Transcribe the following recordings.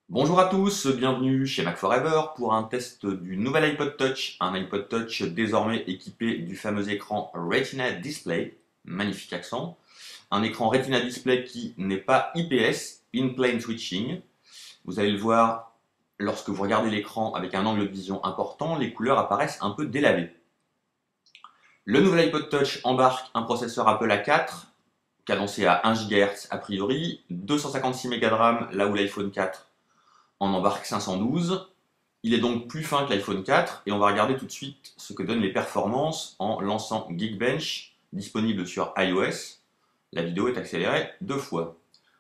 Bonjour à tous, bienvenue chez Mac Forever pour un test du nouvel iPod Touch, un iPod Touch désormais équipé du fameux écran Retina Display, magnifique accent, un écran Retina Display qui n'est pas IPS, In Plane Switching. Vous allez le voir, lorsque vous regardez l'écran avec un angle de vision important, les couleurs apparaissent un peu délavées. Le nouvel iPod Touch embarque un processeur Apple A4, cadencé à 1 GHz a priori, 256 Mb de RAM là où l'iPhone 4 en embarque 512. Il est donc plus fin que l'iPhone 4 et on va regarder tout de suite ce que donnent les performances en lançant Geekbench, disponible sur iOS. La vidéo est accélérée 2 fois.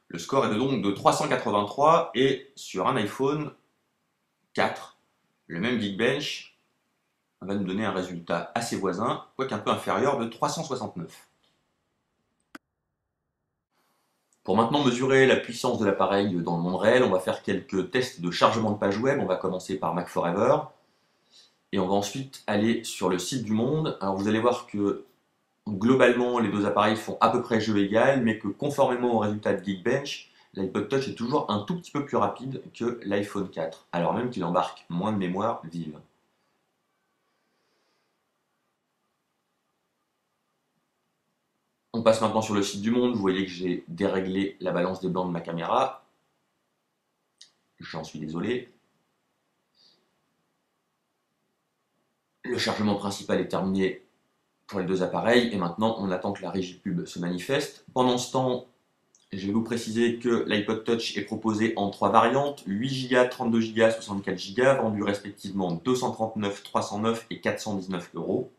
Le score est donc de 383 et sur un iPhone 4, le même Geekbench va nous donner un résultat assez voisin, quoique un peu inférieur, de 369. Pour maintenant mesurer la puissance de l'appareil dans le monde réel, on va faire quelques tests de chargement de page web. On va commencer par Mac Forever et on va ensuite aller sur le site du Monde. Alors vous allez voir que globalement les deux appareils font à peu près jeu égal, mais que conformément au résultat de Geekbench, l'iPod Touch est toujours un tout petit peu plus rapide que l'iPhone 4, alors même qu'il embarque moins de mémoire vive. On passe maintenant sur le site du Monde. Vous voyez que j'ai déréglé la balance des blancs de ma caméra. J'en suis désolé. Le chargement principal est terminé pour les deux appareils et maintenant on attend que la régie pub se manifeste. Pendant ce temps, je vais vous préciser que l'iPod Touch est proposé en 3 variantes, 8 Go, 32 Go, 64 Go, vendus respectivement 239, 309 et 419 €.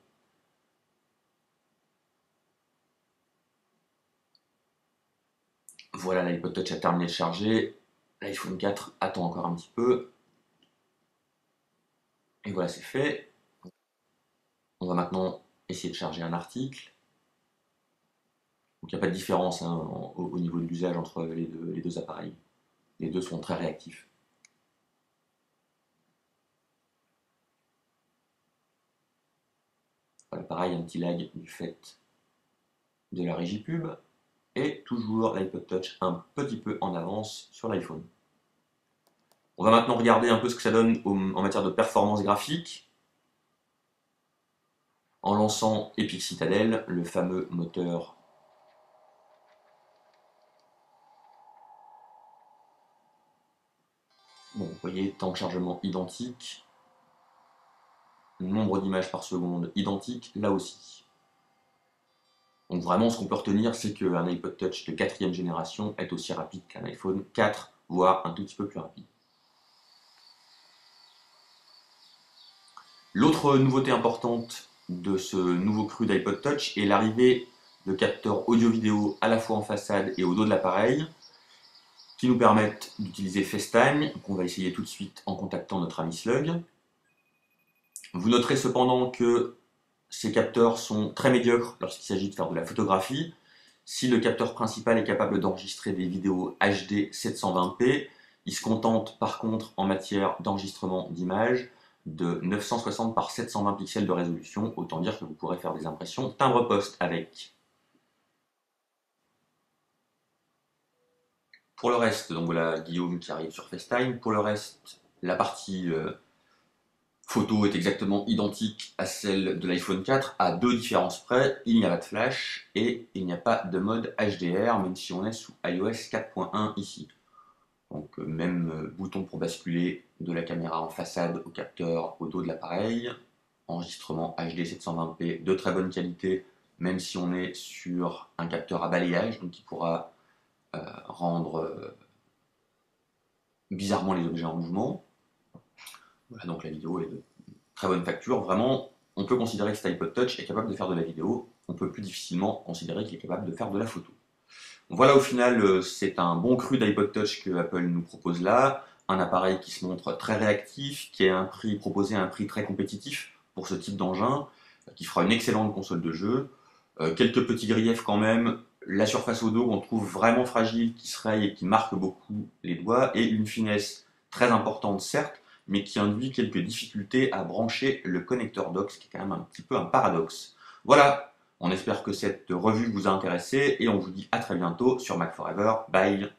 Voilà, l'iPod Touch a terminé de charger. L'iPhone 4 attend encore un petit peu. Et voilà, c'est fait. On va maintenant essayer de charger un article. Donc il n'y a pas de différence au niveau de l'usage entre les deux appareils. Les deux sont très réactifs. Voilà, pareil, un petit lag du fait de la régie pub. Et toujours l'iPod Touch un petit peu en avance sur l'iPhone. On va maintenant regarder un peu ce que ça donne en matière de performance graphique en lançant Epic Citadel, le fameux moteur bon, vous voyez, temps de chargement identique, nombre d'images par seconde identique, là aussi. Donc vraiment, ce qu'on peut retenir, c'est qu'un iPod Touch de 4e génération est aussi rapide qu'un iPhone 4, voire un tout petit peu plus rapide. L'autre nouveauté importante de ce nouveau cru d'iPod Touch est l'arrivée de capteurs audio-vidéo à la fois en façade et au dos de l'appareil, qui nous permettent d'utiliser FaceTime, qu'on va essayer tout de suite en contactant notre ami Slug. Vous noterez cependant que ces capteurs sont très médiocres lorsqu'il s'agit de faire de la photographie. Si le capteur principal est capable d'enregistrer des vidéos HD 720p, il se contente par contre en matière d'enregistrement d'images de 960 par 720 pixels de résolution, autant dire que vous pourrez faire des impressions timbre-poste avec. Pour le reste, donc voilà Guillaume qui arrive sur FaceTime, pour le reste, la partie photo est exactement identique à celle de l'iPhone 4, à 2 différences près. Il n'y a pas de flash et il n'y a pas de mode HDR, même si on est sous iOS 4.1 ici. Donc même bouton pour basculer de la caméra en façade au capteur au dos de l'appareil. Enregistrement HD 720p de très bonne qualité, même si on est sur un capteur à balayage, donc qui pourra rendre bizarrement les objets en mouvement. Voilà, donc la vidéo est de très bonne facture. Vraiment, on peut considérer que cet iPod Touch est capable de faire de la vidéo. On peut plus difficilement considérer qu'il est capable de faire de la photo. Voilà, au final, c'est un bon cru d'iPod Touch que Apple nous propose là. Un appareil qui se montre très réactif, qui est proposé à un prix très compétitif pour ce type d'engin, qui fera une excellente console de jeu. Quelques petits griefs quand même. La surface au dos, on trouve vraiment fragile, qui se raye et qui marque beaucoup les doigts, et une finesse très importante, certes, mais qui induit quelques difficultés à brancher le connecteur dock, ce qui est quand même un petit peu un paradoxe. Voilà, On espère que cette revue vous a intéressé et on vous dit à très bientôt sur Mac Forever. Bye!